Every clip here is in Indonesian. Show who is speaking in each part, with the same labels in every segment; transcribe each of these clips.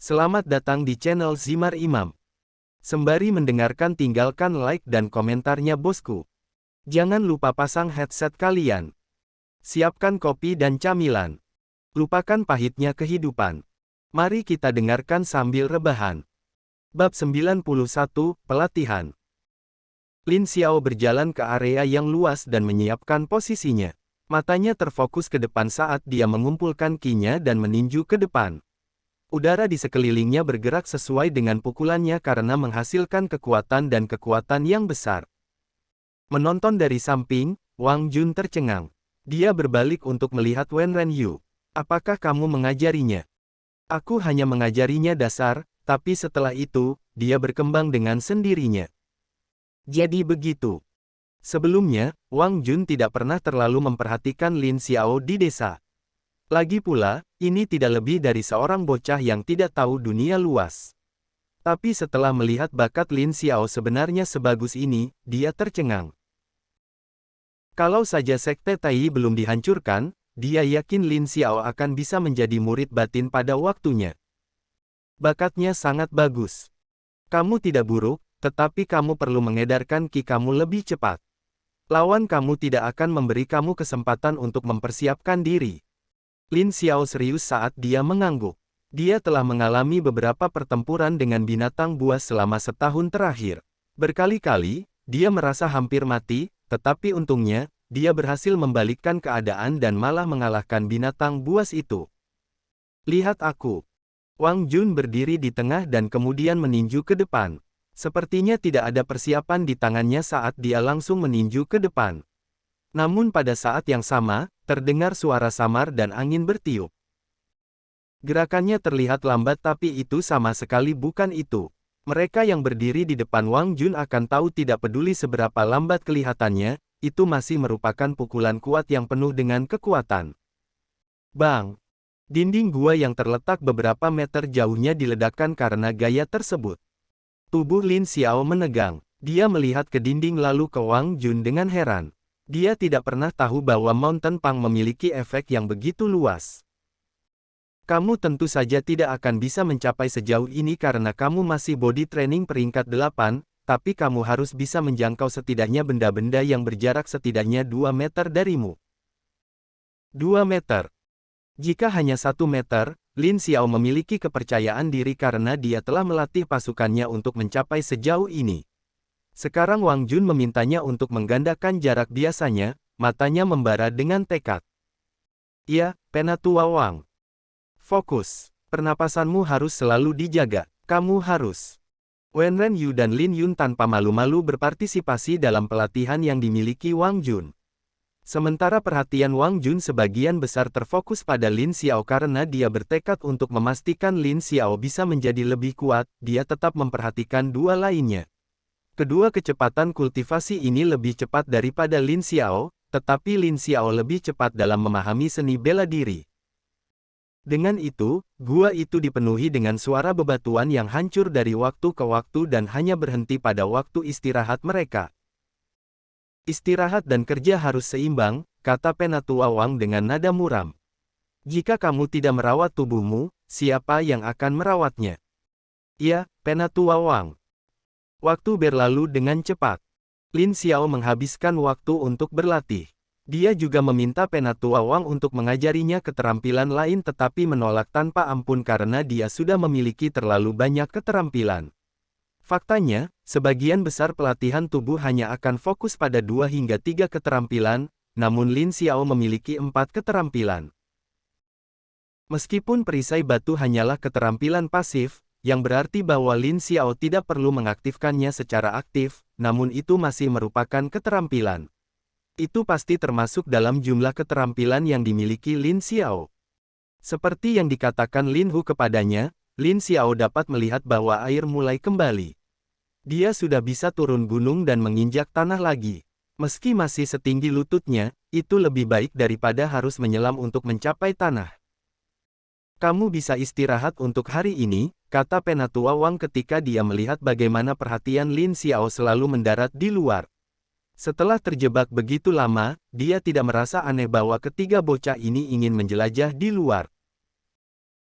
Speaker 1: Selamat datang di channel Zimar Imam. Sembari mendengarkan tinggalkan like dan komentarnya bosku. Jangan lupa pasang headset kalian. Siapkan kopi dan camilan. Lupakan pahitnya kehidupan. Mari kita dengarkan sambil rebahan. Bab 91, Pelatihan. Lin Xiao berjalan ke area yang luas dan menyiapkan posisinya. Matanya terfokus ke depan saat dia mengumpulkan ki-nya dan meninju ke depan. Udara di sekelilingnya bergerak sesuai dengan pukulannya karena menghasilkan kekuatan dan kekuatan yang besar. Menonton dari samping, Wang Jun tercengang. Dia berbalik untuk melihat Wen Renyu. Apakah kamu mengajarinya? Aku hanya mengajarinya dasar, tapi setelah itu, dia berkembang dengan sendirinya. Jadi begitu. Sebelumnya, Wang Jun tidak pernah terlalu memperhatikan Lin Xiao di desa. Lagi pula, ini tidak lebih dari seorang bocah yang tidak tahu dunia luas. Tapi setelah melihat bakat Lin Xiao sebenarnya sebagus ini, dia tercengang. Kalau saja Sekte Tai belum dihancurkan, dia yakin Lin Xiao akan bisa menjadi murid batin pada waktunya. Bakatnya sangat bagus. Kamu tidak buruk, tetapi kamu perlu mengedarkan ki kamu lebih cepat. Lawan kamu tidak akan memberi kamu kesempatan untuk mempersiapkan diri. Lin Xiao serius saat dia mengangguk. Dia telah mengalami beberapa pertempuran dengan binatang buas selama setahun terakhir. Berkali-kali, dia merasa hampir mati, tetapi untungnya, dia berhasil membalikkan keadaan dan malah mengalahkan binatang buas itu. Lihat aku. Wang Jun berdiri di tengah dan kemudian meninju ke depan. Sepertinya tidak ada persiapan di tangannya saat dia langsung meninju ke depan. Namun pada saat yang sama, terdengar suara samar dan angin bertiup. Gerakannya terlihat lambat tapi itu sama sekali bukan itu. Mereka yang berdiri di depan Wang Jun akan tahu tidak peduli seberapa lambat kelihatannya, itu masih merupakan pukulan kuat yang penuh dengan kekuatan. Bang! Dinding gua yang terletak beberapa meter jauhnya diledakkan karena gaya tersebut. Tubuh Lin Xiao menegang. Dia melihat ke dinding lalu ke Wang Jun dengan heran. Dia tidak pernah tahu bahwa Mountain Pang memiliki efek yang begitu luas. Kamu tentu saja tidak akan bisa mencapai sejauh ini karena kamu masih body training peringkat 8, tapi kamu harus bisa menjangkau setidaknya benda-benda yang berjarak setidaknya 2 meter darimu. 2 meter. Jika hanya 1 meter, Lin Xiao memiliki kepercayaan diri karena dia telah melatih pasukannya untuk mencapai sejauh ini. Sekarang Wang Jun memintanya untuk menggandakan jarak biasanya, matanya membara dengan tekad. Ya, Penatua Wang. Fokus. Pernapasanmu harus selalu dijaga. Kamu harus. Wen Renyu dan Lin Yun tanpa malu-malu berpartisipasi dalam pelatihan yang dimiliki Wang Jun. Sementara perhatian Wang Jun sebagian besar terfokus pada Lin Xiao karena dia bertekad untuk memastikan Lin Xiao bisa menjadi lebih kuat, dia tetap memperhatikan dua lainnya. Kedua kecepatan kultivasi ini lebih cepat daripada Lin Xiao, tetapi Lin Xiao lebih cepat dalam memahami seni bela diri. Dengan itu, gua itu dipenuhi dengan suara bebatuan yang hancur dari waktu ke waktu dan hanya berhenti pada waktu istirahat mereka. Istirahat dan kerja harus seimbang, kata Penatua Wang dengan nada muram. Jika kamu tidak merawat tubuhmu, siapa yang akan merawatnya? Ya, Penatua Wang. Waktu berlalu dengan cepat. Lin Xiao menghabiskan waktu untuk berlatih. Dia juga meminta Penatua Wang untuk mengajarinya keterampilan lain tetapi menolak tanpa ampun karena dia sudah memiliki terlalu banyak keterampilan. Faktanya, sebagian besar pelatihan tubuh hanya akan fokus pada 2 hingga 3 keterampilan, namun Lin Xiao memiliki 4 keterampilan. Meskipun perisai batu hanyalah keterampilan pasif, yang berarti bahwa Lin Xiao tidak perlu mengaktifkannya secara aktif, namun itu masih merupakan keterampilan. Itu pasti termasuk dalam jumlah keterampilan yang dimiliki Lin Xiao. Seperti yang dikatakan Lin Hu kepadanya, Lin Xiao dapat melihat bahwa air mulai kembali. Dia sudah bisa turun gunung dan menginjak tanah lagi. Meski masih setinggi lututnya, itu lebih baik daripada harus menyelam untuk mencapai tanah. Kamu bisa istirahat untuk hari ini, kata Penatua Wang ketika dia melihat bagaimana perhatian Lin Xiao selalu mendarat di luar. Setelah terjebak begitu lama, dia tidak merasa aneh bahwa ketiga bocah ini ingin menjelajah di luar.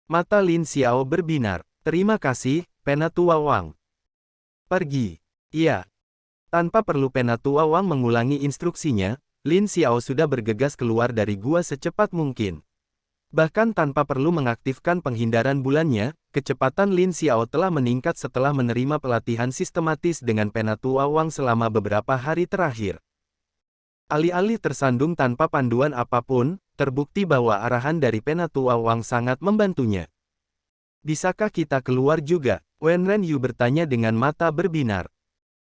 Speaker 1: Mata Lin Xiao berbinar. Terima kasih, Penatua Wang. Pergi. Iya. Tanpa perlu Penatua Wang mengulangi instruksinya, Lin Xiao sudah bergegas keluar dari gua secepat mungkin. Bahkan tanpa perlu mengaktifkan penghindaran bulannya, kecepatan Lin Xiao telah meningkat setelah menerima pelatihan sistematis dengan Penatua Wang selama beberapa hari terakhir. Alih-alih tersandung tanpa panduan apapun, terbukti bahwa arahan dari Penatua Wang sangat membantunya. Bisakah kita keluar juga? Wen Renyu bertanya dengan mata berbinar.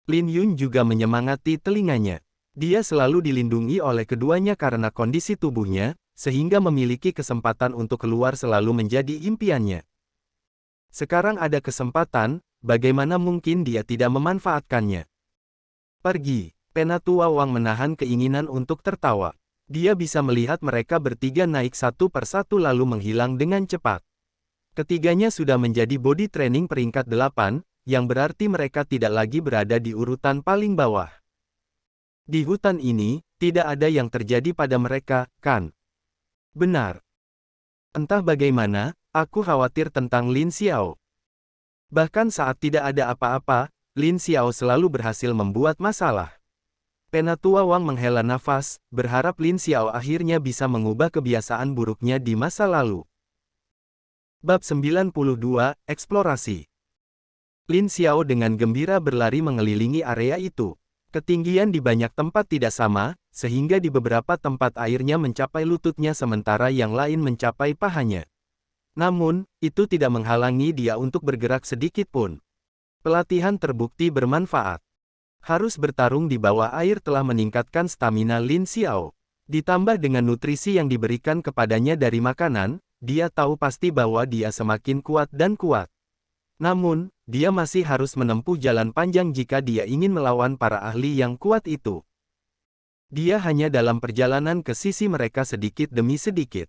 Speaker 1: Lin Yun juga menyemangati telinganya. Dia selalu dilindungi oleh keduanya karena kondisi tubuhnya, sehingga memiliki kesempatan untuk keluar selalu menjadi impiannya. Sekarang ada kesempatan, bagaimana mungkin dia tidak memanfaatkannya? Pergi. Penatua Wang menahan keinginan untuk tertawa. Dia bisa melihat mereka bertiga naik satu persatu lalu menghilang dengan cepat. Ketiganya sudah menjadi body training peringkat 8, yang berarti mereka tidak lagi berada di urutan paling bawah. Di hutan ini, tidak ada yang terjadi pada mereka, kan? Benar. Entah bagaimana, aku khawatir tentang Lin Xiao. Bahkan saat tidak ada apa-apa, Lin Xiao selalu berhasil membuat masalah. Penatua Wang menghela nafas, berharap Lin Xiao akhirnya bisa mengubah kebiasaan buruknya di masa lalu. Bab 92, Eksplorasi. Lin Xiao dengan gembira berlari mengelilingi area itu. Ketinggian di banyak tempat tidak sama, sehingga di beberapa tempat airnya mencapai lututnya sementara yang lain mencapai pahanya. Namun, itu tidak menghalangi dia untuk bergerak sedikit pun. Pelatihan terbukti bermanfaat. Harus bertarung di bawah air telah meningkatkan stamina Lin Xiao. Ditambah dengan nutrisi yang diberikan kepadanya dari makanan, dia tahu pasti bahwa dia semakin kuat dan kuat. Namun, dia masih harus menempuh jalan panjang jika dia ingin melawan para ahli yang kuat itu. Dia hanya dalam perjalanan ke sisi mereka sedikit demi sedikit.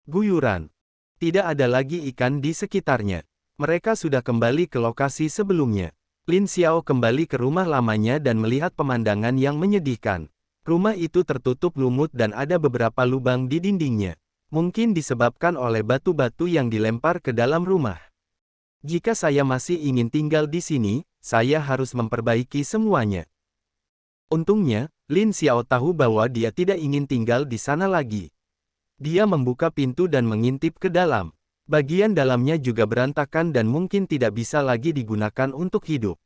Speaker 1: Guyuran. Tidak ada lagi ikan di sekitarnya. Mereka sudah kembali ke lokasi sebelumnya. Lin Xiao kembali ke rumah lamanya dan melihat pemandangan yang menyedihkan. Rumah itu tertutup lumut dan ada beberapa lubang di dindingnya. Mungkin disebabkan oleh batu-batu yang dilempar ke dalam rumah. Jika saya masih ingin tinggal di sini, saya harus memperbaiki semuanya. Untungnya, Lin Xiao tahu bahwa dia tidak ingin tinggal di sana lagi. Dia membuka pintu dan mengintip ke dalam. Bagian dalamnya juga berantakan dan mungkin tidak bisa lagi digunakan untuk hidup.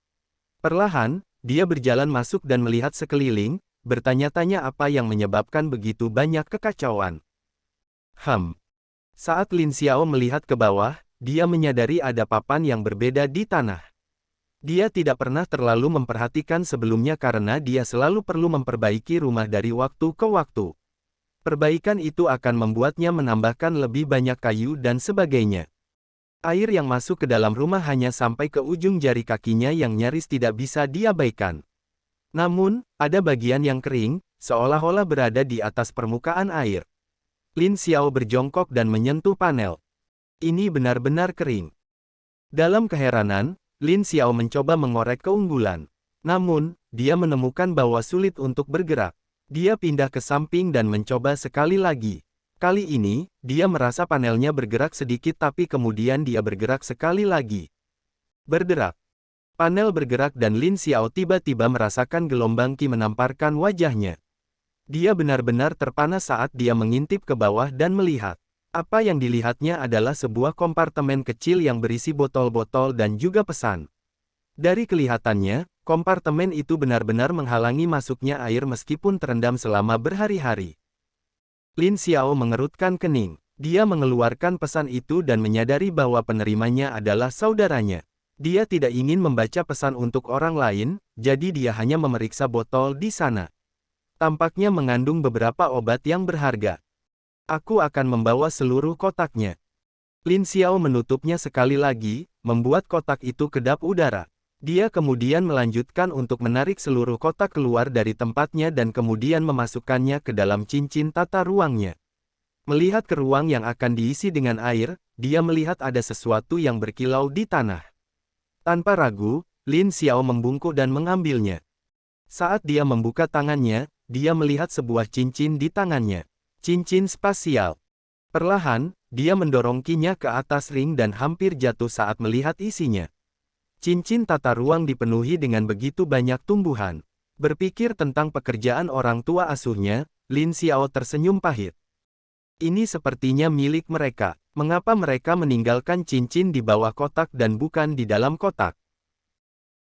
Speaker 1: Perlahan, dia berjalan masuk dan melihat sekeliling, bertanya-tanya apa yang menyebabkan begitu banyak kekacauan. Saat Lin Xiao melihat ke bawah, dia menyadari ada papan yang berbeda di tanah. Dia tidak pernah terlalu memperhatikan sebelumnya karena dia selalu perlu memperbaiki rumah dari waktu ke waktu. Perbaikan itu akan membuatnya menambahkan lebih banyak kayu dan sebagainya. Air yang masuk ke dalam rumah hanya sampai ke ujung jari kakinya yang nyaris tidak bisa diabaikan. Namun, ada bagian yang kering, seolah-olah berada di atas permukaan air. Lin Xiao berjongkok dan menyentuh panel. Ini benar-benar kering. Dalam keheranan, Lin Xiao mencoba mengorek keunggulan. Namun, dia menemukan bahwa sulit untuk bergerak. Dia pindah ke samping dan mencoba sekali lagi. Kali ini, dia merasa panelnya bergerak sedikit tapi kemudian dia bergerak sekali lagi. Berderak. Panel bergerak dan Lin Xiao tiba-tiba merasakan gelombang Qi menamparkan wajahnya. Dia benar-benar terpana saat dia mengintip ke bawah dan melihat. Apa yang dilihatnya adalah sebuah kompartemen kecil yang berisi botol-botol dan juga pesan. Dari kelihatannya, kompartemen itu benar-benar menghalangi masuknya air meskipun terendam selama berhari-hari. Lin Xiao mengerutkan kening. Dia mengeluarkan pesan itu dan menyadari bahwa penerimanya adalah saudaranya. Dia tidak ingin membaca pesan untuk orang lain, jadi dia hanya memeriksa botol di sana. Tampaknya mengandung beberapa obat yang berharga. Aku akan membawa seluruh kotaknya. Lin Xiao menutupnya sekali lagi, membuat kotak itu kedap udara. Dia kemudian melanjutkan untuk menarik seluruh kotak keluar dari tempatnya dan kemudian memasukkannya ke dalam cincin tata ruangnya. Melihat ke ruang yang akan diisi dengan air, dia melihat ada sesuatu yang berkilau di tanah. Tanpa ragu, Lin Xiao membungkuk dan mengambilnya. Saat dia membuka tangannya, dia melihat sebuah cincin di tangannya. Cincin spasial. Perlahan, dia mendorongkinya ke atas ring dan hampir jatuh saat melihat isinya. Cincin tata ruang dipenuhi dengan begitu banyak tumbuhan. Berpikir tentang pekerjaan orang tua asuhnya, Lin Xiao tersenyum pahit. Ini sepertinya milik mereka. Mengapa mereka meninggalkan cincin di bawah kotak dan bukan di dalam kotak?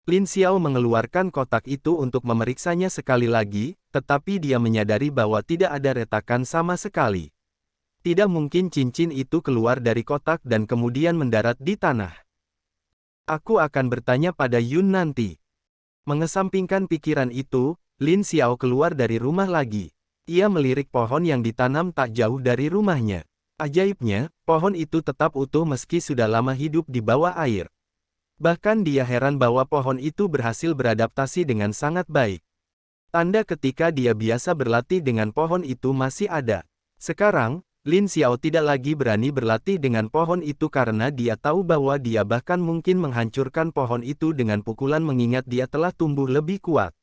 Speaker 1: Lin Xiao mengeluarkan kotak itu untuk memeriksanya sekali lagi, tetapi dia menyadari bahwa tidak ada retakan sama sekali. Tidak mungkin cincin itu keluar dari kotak dan kemudian mendarat di tanah. Aku akan bertanya pada Yun nanti. Mengesampingkan pikiran itu, Lin Xiao keluar dari rumah lagi. Ia melirik pohon yang ditanam tak jauh dari rumahnya. Ajaibnya, pohon itu tetap utuh meski sudah lama hidup di bawah air. Bahkan dia heran bahwa pohon itu berhasil beradaptasi dengan sangat baik. Tanda ketika dia biasa berlatih dengan pohon itu masih ada. Sekarang, Lin Xiao tidak lagi berani berlatih dengan pohon itu karena dia tahu bahwa dia bahkan mungkin menghancurkan pohon itu dengan pukulan mengingat dia telah tumbuh lebih kuat.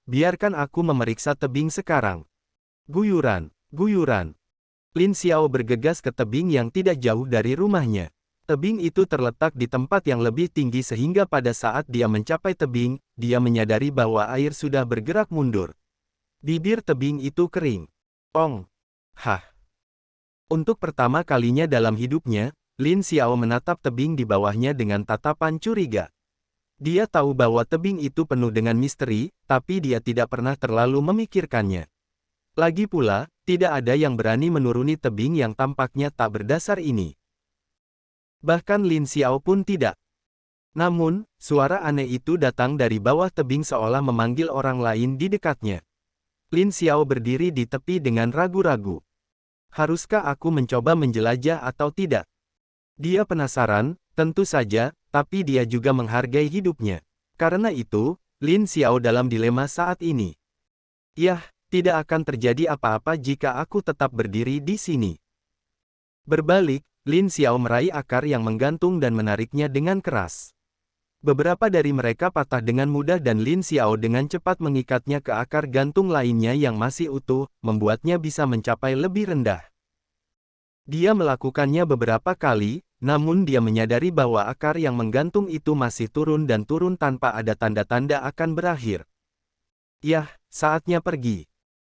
Speaker 1: Biarkan aku memeriksa tebing sekarang. Guyuran, guyuran. Lin Xiao bergegas ke tebing yang tidak jauh dari rumahnya. Tebing itu terletak di tempat yang lebih tinggi sehingga pada saat dia mencapai tebing, dia menyadari bahwa air sudah bergerak mundur. Bibir tebing itu kering. Hah. Untuk pertama kalinya dalam hidupnya, Lin Xiao menatap tebing di bawahnya dengan tatapan curiga. Dia tahu bahwa tebing itu penuh dengan misteri, tapi dia tidak pernah terlalu memikirkannya. Lagi pula, tidak ada yang berani menuruni tebing yang tampaknya tak berdasar ini. Bahkan Lin Xiao pun tidak. Namun, suara aneh itu datang dari bawah tebing seolah memanggil orang lain di dekatnya. Lin Xiao berdiri di tepi dengan ragu-ragu. Haruskah aku mencoba menjelajah atau tidak? Dia penasaran, tentu saja, tapi dia juga menghargai hidupnya. Karena itu, Lin Xiao dalam dilema saat ini. Yah, tidak akan terjadi apa-apa jika aku tetap berdiri di sini. Berbalik, Lin Xiao meraih akar yang menggantung dan menariknya dengan keras. Beberapa dari mereka patah dengan mudah dan Lin Xiao dengan cepat mengikatnya ke akar gantung lainnya yang masih utuh, membuatnya bisa mencapai lebih rendah. Dia melakukannya beberapa kali, namun dia menyadari bahwa akar yang menggantung itu masih turun dan turun tanpa ada tanda-tanda akan berakhir. Yah, saatnya pergi.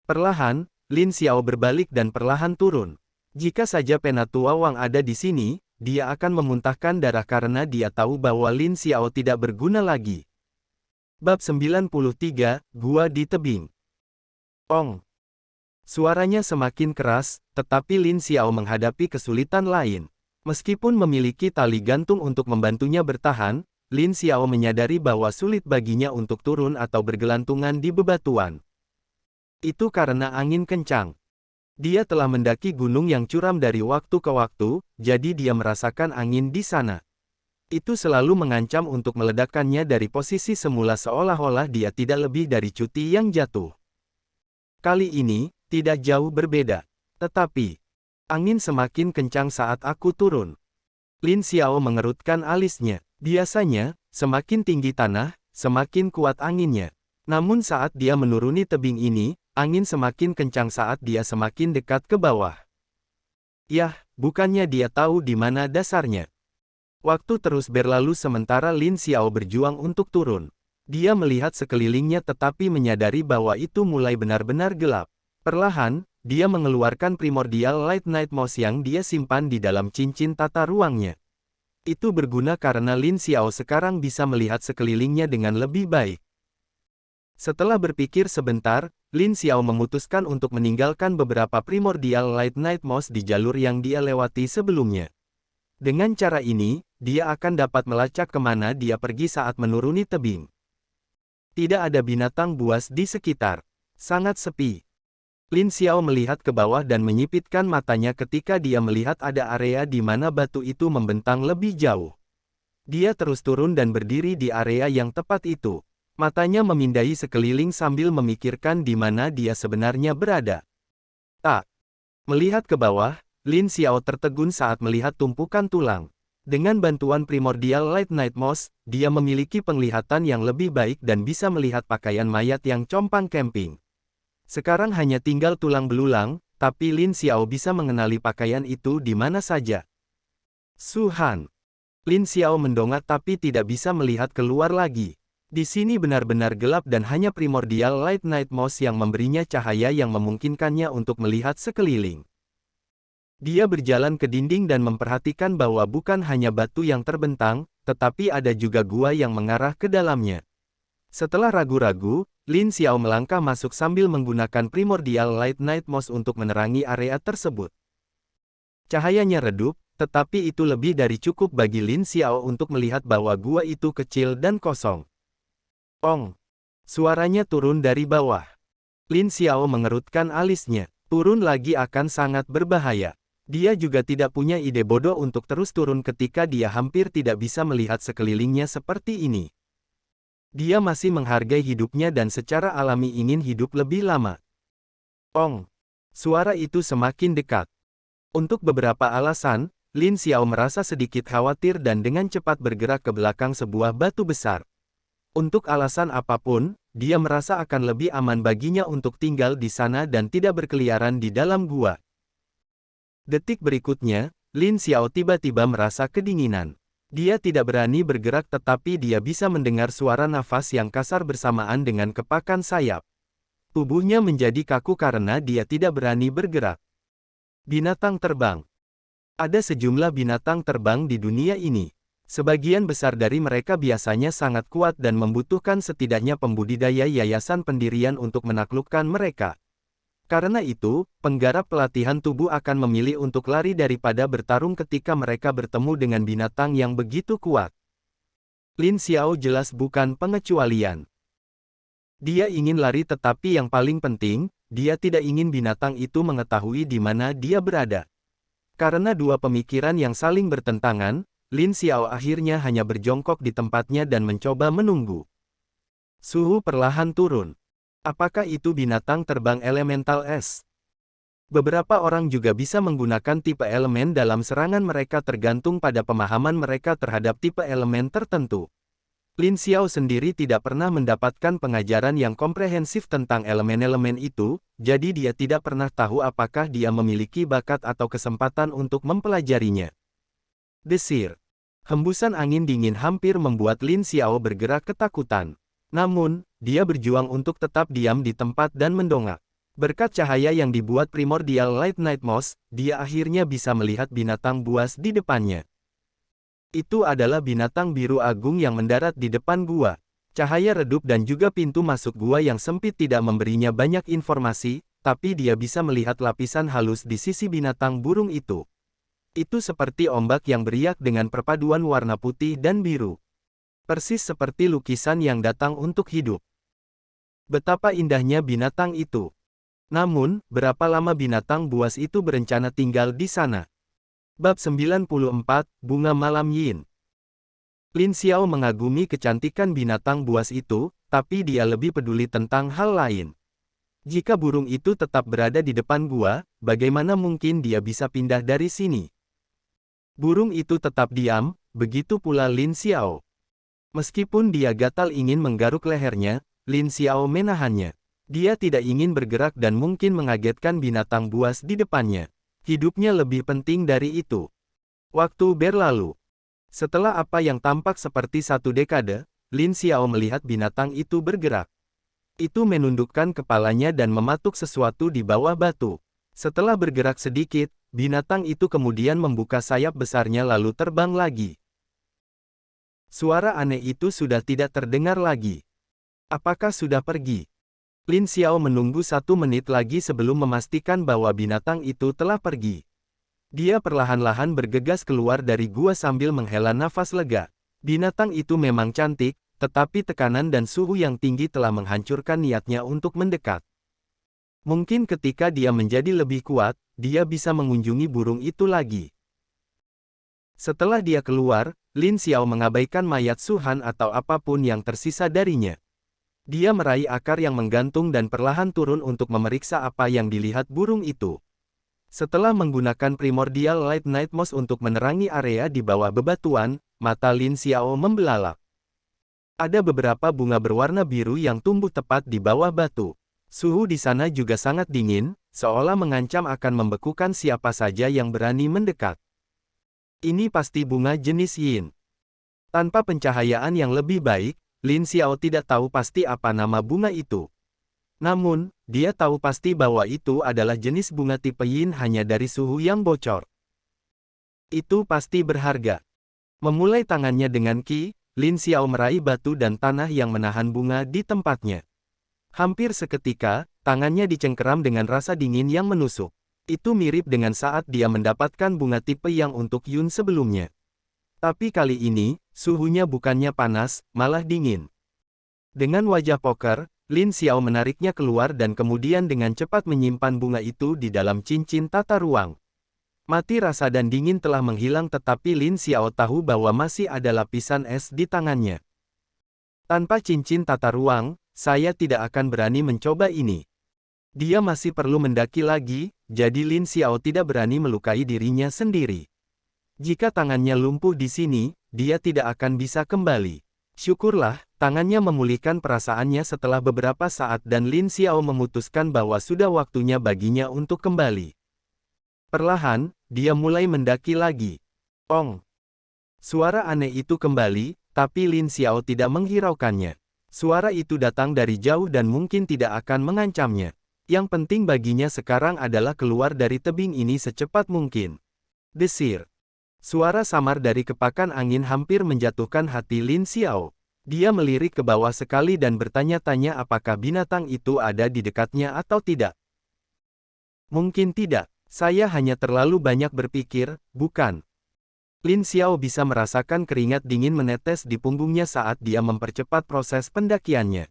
Speaker 1: Perlahan, Lin Xiao berbalik dan perlahan turun. Jika saja Penatua Wang ada di sini, dia akan memuntahkan darah karena dia tahu bahwa Lin Xiao tidak berguna lagi. Bab 93, Gua di Tebing. Suaranya semakin keras, tetapi Lin Xiao menghadapi kesulitan lain. Meskipun memiliki tali gantung untuk membantunya bertahan, Lin Xiao menyadari bahwa sulit baginya untuk turun atau bergelantungan di bebatuan. Itu karena angin kencang. Dia telah mendaki gunung yang curam dari waktu ke waktu, jadi dia merasakan angin di sana. Itu selalu mengancam untuk meledakkannya dari posisi semula seolah-olah dia tidak lebih dari cuti yang jatuh. Kali ini, tidak jauh berbeda. Tetapi, angin semakin kencang saat aku turun. Lin Xiao mengerutkan alisnya. Biasanya, semakin tinggi tanah, semakin kuat anginnya. Namun saat dia menuruni tebing ini, angin semakin kencang saat dia semakin dekat ke bawah. Yah, bukannya dia tahu di mana dasarnya. Waktu terus berlalu sementara Lin Xiao berjuang untuk turun. Dia melihat sekelilingnya tetapi menyadari bahwa itu mulai benar-benar gelap. Perlahan, dia mengeluarkan primordial light night moss yang dia simpan di dalam cincin tata ruangnya. Itu berguna karena Lin Xiao sekarang bisa melihat sekelilingnya dengan lebih baik. Setelah berpikir sebentar, Lin Xiao memutuskan untuk meninggalkan beberapa primordial light night moss di jalur yang dia lewati sebelumnya. Dengan cara ini, dia akan dapat melacak kemana dia pergi saat menuruni tebing. Tidak ada binatang buas di sekitar. Sangat sepi. Lin Xiao melihat ke bawah dan menyipitkan matanya ketika dia melihat ada area di mana batu itu membentang lebih jauh. Dia terus turun dan berdiri di area yang tepat itu. Matanya memindai sekeliling sambil memikirkan di mana dia sebenarnya berada. Tak. Melihat ke bawah, Lin Xiao tertegun saat melihat tumpukan tulang. Dengan bantuan primordial light night moss, dia memiliki penglihatan yang lebih baik dan bisa melihat pakaian mayat yang compang camping. Sekarang hanya tinggal tulang belulang, tapi Lin Xiao bisa mengenali pakaian itu di mana saja. Su Han. Lin Xiao mendongak tapi tidak bisa melihat keluar lagi. Di sini benar-benar gelap dan hanya Primordial Light Night Moss yang memberinya cahaya yang memungkinkannya untuk melihat sekeliling. Dia berjalan ke dinding dan memperhatikan bahwa bukan hanya batu yang terbentang, tetapi ada juga gua yang mengarah ke dalamnya. Setelah ragu-ragu, Lin Xiao melangkah masuk sambil menggunakan Primordial Light Night Moss untuk menerangi area tersebut. Cahayanya redup, tetapi itu lebih dari cukup bagi Lin Xiao untuk melihat bahwa gua itu kecil dan kosong. Ong! Suaranya turun dari bawah. Lin Xiao mengerutkan alisnya. Turun lagi akan sangat berbahaya. Dia juga tidak punya ide bodoh untuk terus turun ketika dia hampir tidak bisa melihat sekelilingnya seperti ini. Dia masih menghargai hidupnya dan secara alami ingin hidup lebih lama. Ong! Suara itu semakin dekat. Untuk beberapa alasan, Lin Xiao merasa sedikit khawatir dan dengan cepat bergerak ke belakang sebuah batu besar. Untuk alasan apapun, dia merasa akan lebih aman baginya untuk tinggal di sana dan tidak berkeliaran di dalam gua. Detik berikutnya, Lin Xiao tiba-tiba merasa kedinginan. Dia tidak berani bergerak tetapi dia bisa mendengar suara nafas yang kasar bersamaan dengan kepakan sayap. Tubuhnya menjadi kaku karena dia tidak berani bergerak. Binatang terbang. Ada sejumlah binatang terbang di dunia ini. Sebagian besar dari mereka biasanya sangat kuat dan membutuhkan setidaknya pembudidaya yayasan pendirian untuk menaklukkan mereka. Karena itu, penggarap pelatihan tubuh akan memilih untuk lari daripada bertarung ketika mereka bertemu dengan binatang yang begitu kuat. Lin Xiao jelas bukan pengecualian. Dia ingin lari tetapi yang paling penting, dia tidak ingin binatang itu mengetahui di mana dia berada. Karena dua pemikiran yang saling bertentangan, Lin Xiao akhirnya hanya berjongkok di tempatnya dan mencoba menunggu. Suhu perlahan turun. Apakah itu binatang terbang elemental es? Beberapa orang juga bisa menggunakan tipe elemen dalam serangan mereka tergantung pada pemahaman mereka terhadap tipe elemen tertentu. Lin Xiao sendiri tidak pernah mendapatkan pengajaran yang komprehensif tentang elemen-elemen itu, jadi dia tidak pernah tahu apakah dia memiliki bakat atau kesempatan untuk mempelajarinya. Desir. Hembusan angin dingin hampir membuat Lin Xiao bergerak ketakutan. Namun, dia berjuang untuk tetap diam di tempat dan mendongak. Berkat cahaya yang dibuat Primordial Light Night Moss, dia akhirnya bisa melihat binatang buas di depannya. Itu adalah binatang biru agung yang mendarat di depan gua. Cahaya redup dan juga pintu masuk gua yang sempit tidak memberinya banyak informasi, tapi dia bisa melihat lapisan halus di sisi binatang burung itu. Itu seperti ombak yang beriak dengan perpaduan warna putih dan biru. Persis seperti lukisan yang datang untuk hidup. Betapa indahnya binatang itu. Namun, berapa lama binatang buas itu berencana tinggal di sana? Bab 94, Bunga Malam Yin. Lin Xiao mengagumi kecantikan binatang buas itu, tapi dia lebih peduli tentang hal lain. Jika burung itu tetap berada di depan gua, bagaimana mungkin dia bisa pindah dari sini? Burung itu tetap diam, begitu pula Lin Xiao. Meskipun dia gatal ingin menggaruk lehernya, Lin Xiao menahannya. Dia tidak ingin bergerak dan mungkin mengagetkan binatang buas di depannya. Hidupnya lebih penting dari itu. Waktu berlalu. Setelah apa yang tampak seperti satu dekade, Lin Xiao melihat binatang itu bergerak. Itu menundukkan kepalanya dan mematuk sesuatu di bawah batu. Setelah bergerak sedikit, binatang itu kemudian membuka sayap besarnya lalu terbang lagi. Suara aneh itu sudah tidak terdengar lagi. Apakah sudah pergi? Lin Xiao menunggu 1 menit lagi sebelum memastikan bahwa binatang itu telah pergi. Dia perlahan-lahan bergegas keluar dari gua sambil menghela nafas lega. Binatang itu memang cantik, tetapi tekanan dan suhu yang tinggi telah menghancurkan niatnya untuk mendekat. Mungkin ketika dia menjadi lebih kuat, dia bisa mengunjungi burung itu lagi. Setelah dia keluar, Lin Xiao mengabaikan mayat Su Han atau apapun yang tersisa darinya. Dia meraih akar yang menggantung dan perlahan turun untuk memeriksa apa yang dilihat burung itu. Setelah menggunakan Primordial Light Night Moss untuk menerangi area di bawah bebatuan, mata Lin Xiao membelalak. Ada beberapa bunga berwarna biru yang tumbuh tepat di bawah batu. Suhu di sana juga sangat dingin, seolah mengancam akan membekukan siapa saja yang berani mendekat. Ini pasti bunga jenis yin. Tanpa pencahayaan yang lebih baik, Lin Xiao tidak tahu pasti apa nama bunga itu. Namun, dia tahu pasti bahwa itu adalah jenis bunga tipe yin hanya dari suhu yang bocor. Itu pasti berharga. Memulai tangannya dengan Qi, Lin Xiao meraih batu dan tanah yang menahan bunga di tempatnya. Hampir seketika, tangannya dicengkeram dengan rasa dingin yang menusuk. Itu mirip dengan saat dia mendapatkan bunga tipe yang untuk Yun sebelumnya. Tapi kali ini, suhunya bukannya panas, malah dingin. Dengan wajah poker, Lin Xiao menariknya keluar dan kemudian dengan cepat menyimpan bunga itu di dalam cincin tata ruang. Mati rasa dan dingin telah menghilang tetapi Lin Xiao tahu bahwa masih ada lapisan es di tangannya. Tanpa cincin tata ruang, saya tidak akan berani mencoba ini. Dia masih perlu mendaki lagi, jadi Lin Xiao tidak berani melukai dirinya sendiri. Jika tangannya lumpuh di sini, dia tidak akan bisa kembali. Syukurlah, tangannya memulihkan perasaannya setelah beberapa saat dan Lin Xiao memutuskan bahwa sudah waktunya baginya untuk kembali. Perlahan, dia mulai mendaki lagi. Ong! Suara aneh itu kembali, tapi Lin Xiao tidak menghiraukannya. Suara itu datang dari jauh dan mungkin tidak akan mengancamnya. Yang penting baginya sekarang adalah keluar dari tebing ini secepat mungkin. Desir. Suara samar dari kepakan angin hampir menjatuhkan hati Lin Xiao. Dia melirik ke bawah sekali dan bertanya-tanya apakah binatang itu ada di dekatnya atau tidak. Mungkin tidak, saya hanya terlalu banyak berpikir, bukan? Lin Xiao bisa merasakan keringat dingin menetes di punggungnya saat dia mempercepat proses pendakiannya.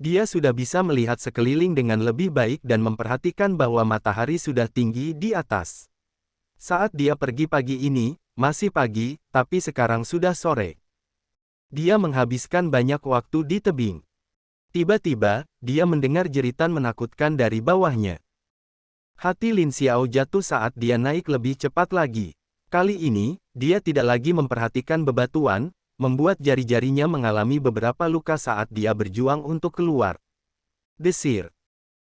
Speaker 1: Dia sudah bisa melihat sekeliling dengan lebih baik dan memperhatikan bahwa matahari sudah tinggi di atas. Saat dia pergi pagi ini, masih pagi, tapi sekarang sudah sore. Dia menghabiskan banyak waktu di tebing. Tiba-tiba, dia mendengar jeritan menakutkan dari bawahnya. Hati Lin Xiao jatuh saat dia naik lebih cepat lagi. Kali ini, dia tidak lagi memperhatikan bebatuan, membuat jari-jarinya mengalami beberapa luka saat dia berjuang untuk keluar. Desir.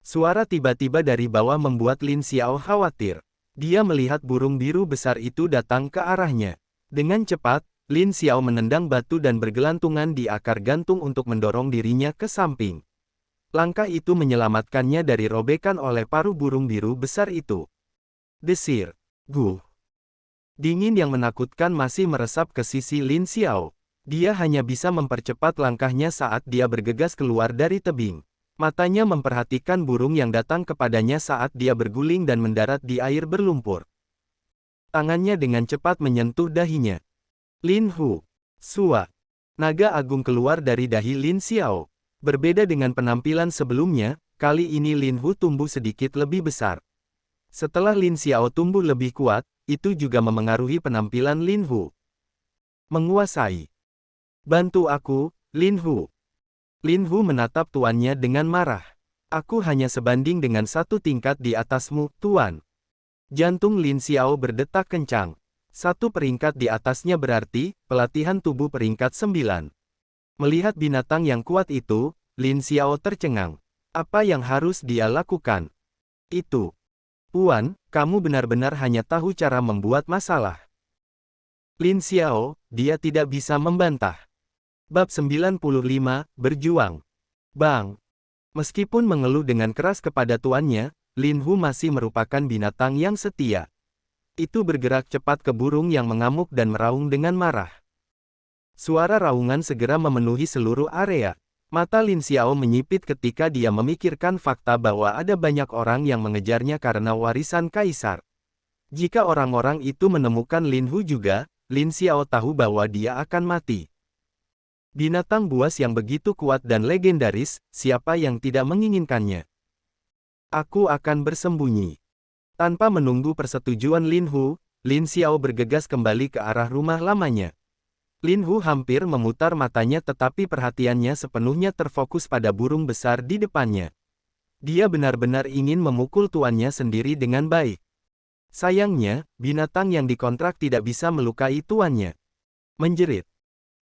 Speaker 1: Suara tiba-tiba dari bawah membuat Lin Xiao khawatir. Dia melihat burung biru besar itu datang ke arahnya. Dengan cepat, Lin Xiao menendang batu dan bergelantungan di akar gantung untuk mendorong dirinya ke samping. Langkah itu menyelamatkannya dari robekan oleh paruh burung biru besar itu. Desir. Guh. Dingin yang menakutkan masih meresap ke sisi Lin Xiao. Dia hanya bisa mempercepat langkahnya saat dia bergegas keluar dari tebing. Matanya memperhatikan burung yang datang kepadanya saat dia berguling dan mendarat di air berlumpur. Tangannya dengan cepat menyentuh dahinya. Lin Hu. Sua. Naga agung keluar dari dahi Lin Xiao. Berbeda dengan penampilan sebelumnya, kali ini Lin Hu tumbuh sedikit lebih besar. Setelah Lin Xiao tumbuh lebih kuat, itu juga memengaruhi penampilan Lin Hu. Menguasai. Bantu aku, Lin Hu. Lin Hu menatap tuannya dengan marah. Aku hanya sebanding dengan satu tingkat di atasmu, tuan. Jantung Lin Xiao berdetak kencang. Satu peringkat di atasnya berarti, pelatihan tubuh peringkat 9. Melihat binatang yang kuat itu, Lin Xiao tercengang. Apa yang harus dia lakukan? Itu. Tuan, kamu benar-benar hanya tahu cara membuat masalah. Lin Xiao, dia tidak bisa membantah. Bab 95, Berjuang. Bang. Meskipun mengeluh dengan keras kepada tuannya, Lin Hu masih merupakan binatang yang setia. Itu bergerak cepat ke burung yang mengamuk dan meraung dengan marah. Suara raungan segera memenuhi seluruh area. Mata Lin Xiao menyipit ketika dia memikirkan fakta bahwa ada banyak orang yang mengejarnya karena warisan kaisar. Jika orang-orang itu menemukan Lin Hu juga, Lin Xiao tahu bahwa dia akan mati. Binatang buas yang begitu kuat dan legendaris, siapa yang tidak menginginkannya? Aku akan bersembunyi. Tanpa menunggu persetujuan Lin Hu, Lin Xiao bergegas kembali ke arah rumah lamanya. Lin Hu hampir memutar matanya tetapi perhatiannya sepenuhnya terfokus pada burung besar di depannya. Dia benar-benar ingin memukul tuannya sendiri dengan baik. Sayangnya, binatang yang dikontrak tidak bisa melukai tuannya. Menjerit.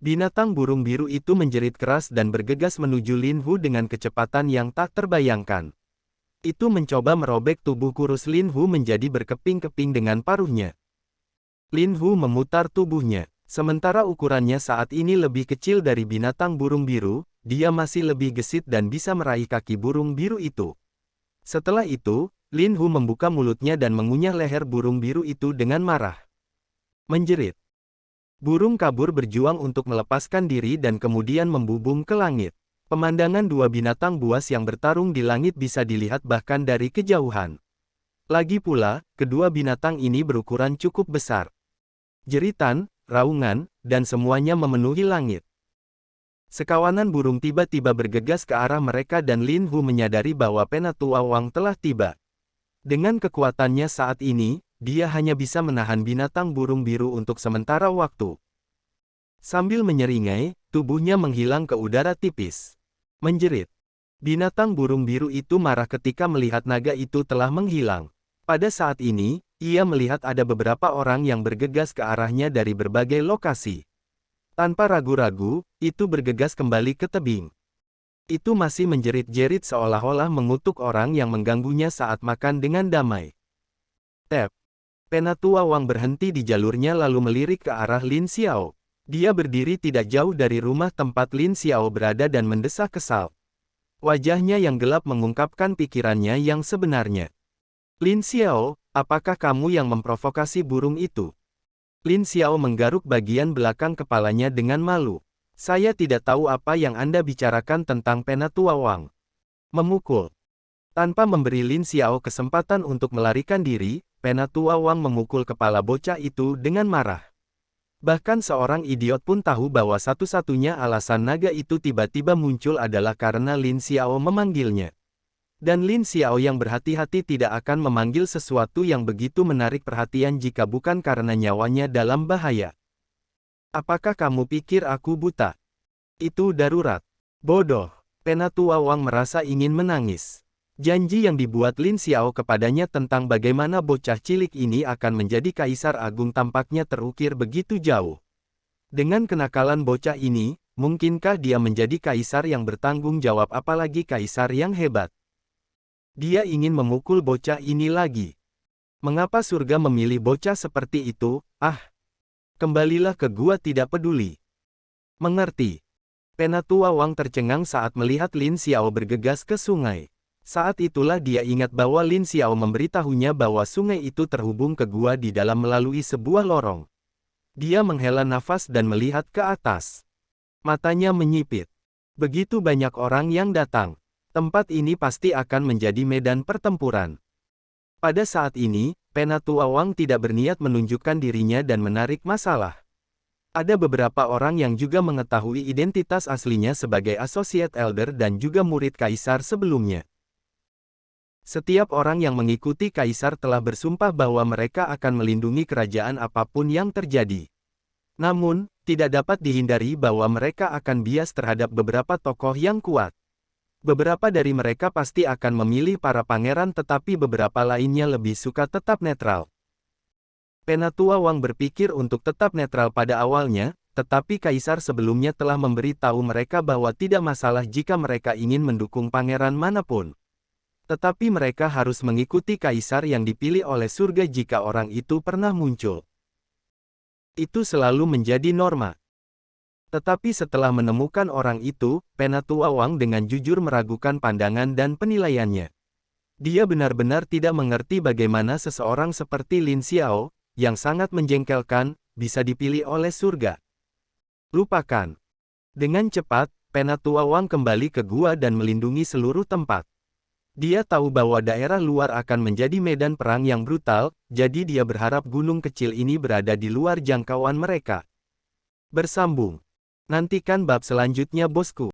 Speaker 1: Binatang burung biru itu menjerit keras dan bergegas menuju Lin Hu dengan kecepatan yang tak terbayangkan. Itu mencoba merobek tubuh kurus Lin Hu menjadi berkeping-keping dengan paruhnya. Lin Hu memutar tubuhnya. Sementara ukurannya saat ini lebih kecil dari binatang burung biru, dia masih lebih gesit dan bisa meraih kaki burung biru itu. Setelah itu, Lin Hu membuka mulutnya dan mengunyah leher burung biru itu dengan marah. Menjerit. Burung kabur berjuang untuk melepaskan diri dan kemudian membubung ke langit. Pemandangan dua binatang buas yang bertarung di langit bisa dilihat bahkan dari kejauhan. Lagi pula, kedua binatang ini berukuran cukup besar. Jeritan, raungan, dan semuanya memenuhi langit. Sekawanan burung tiba-tiba bergegas ke arah mereka dan Lin Hu menyadari bahwa Penatua Wang telah tiba. Dengan kekuatannya saat ini, dia hanya bisa menahan binatang burung biru untuk sementara waktu. Sambil menyeringai, tubuhnya menghilang ke udara tipis. Menjerit. Binatang burung biru itu marah ketika melihat naga itu telah menghilang. Pada saat ini, ia melihat ada beberapa orang yang bergegas ke arahnya dari berbagai lokasi. Tanpa ragu-ragu, itu bergegas kembali ke tebing. Itu masih menjerit-jerit seolah-olah mengutuk orang yang mengganggunya saat makan dengan damai. Tap. Penatua Wang berhenti di jalurnya lalu melirik ke arah Lin Xiao. Dia berdiri tidak jauh dari rumah tempat Lin Xiao berada dan mendesah kesal. Wajahnya yang gelap mengungkapkan pikirannya yang sebenarnya. Lin Xiao, apakah kamu yang memprovokasi burung itu? Lin Xiao menggaruk bagian belakang kepalanya dengan malu. Saya tidak tahu apa yang Anda bicarakan tentang Penatua Wang. Memukul. Tanpa memberi Lin Xiao kesempatan untuk melarikan diri, Penatua Wang memukul kepala bocah itu dengan marah. Bahkan seorang idiot pun tahu bahwa satu-satunya alasan naga itu tiba-tiba muncul adalah karena Lin Xiao memanggilnya. Dan Lin Xiao yang berhati-hati tidak akan memanggil sesuatu yang begitu menarik perhatian jika bukan karena nyawanya dalam bahaya. Apakah kamu pikir aku buta? Itu darurat. Bodoh. Penatua Wang merasa ingin menangis. Janji yang dibuat Lin Xiao kepadanya tentang bagaimana bocah cilik ini akan menjadi kaisar agung tampaknya terukir begitu jauh. Dengan kenakalan bocah ini, mungkinkah dia menjadi kaisar yang bertanggung jawab apalagi kaisar yang hebat? Dia ingin memukul bocah ini lagi. Mengapa surga memilih bocah seperti itu? Kembalilah ke gua tidak peduli. Mengerti. Penatua Wang tercengang saat melihat Lin Xiao bergegas ke sungai. Saat itulah dia ingat bahwa Lin Xiao memberitahunya bahwa sungai itu terhubung ke gua di dalam melalui sebuah lorong. Dia menghela nafas dan melihat ke atas. Matanya menyipit. Begitu banyak orang yang datang. Tempat ini pasti akan menjadi medan pertempuran. Pada saat ini, Penatua Wang tidak berniat menunjukkan dirinya dan menarik masalah. Ada beberapa orang yang juga mengetahui identitas aslinya sebagai Associate Elder dan juga murid kaisar sebelumnya. Setiap orang yang mengikuti kaisar telah bersumpah bahwa mereka akan melindungi kerajaan apapun yang terjadi. Namun, tidak dapat dihindari bahwa mereka akan bias terhadap beberapa tokoh yang kuat. Beberapa dari mereka pasti akan memilih para pangeran tetapi beberapa lainnya lebih suka tetap netral. Penatua Wang berpikir untuk tetap netral pada awalnya, tetapi kaisar sebelumnya telah memberi tahu mereka bahwa tidak masalah jika mereka ingin mendukung pangeran manapun. Tetapi mereka harus mengikuti kaisar yang dipilih oleh surga jika orang itu pernah muncul. Itu selalu menjadi norma. Tetapi setelah menemukan orang itu, Penatua Wang dengan jujur meragukan pandangan dan penilaiannya. Dia benar-benar tidak mengerti bagaimana seseorang seperti Lin Xiao, yang sangat menjengkelkan, bisa dipilih oleh surga. Lupakan. Dengan cepat, Penatua Wang kembali ke gua dan melindungi seluruh tempat. Dia tahu bahwa daerah luar akan menjadi medan perang yang brutal, jadi dia berharap gunung kecil ini berada di luar jangkauan mereka. Bersambung. Nantikan bab selanjutnya bosku.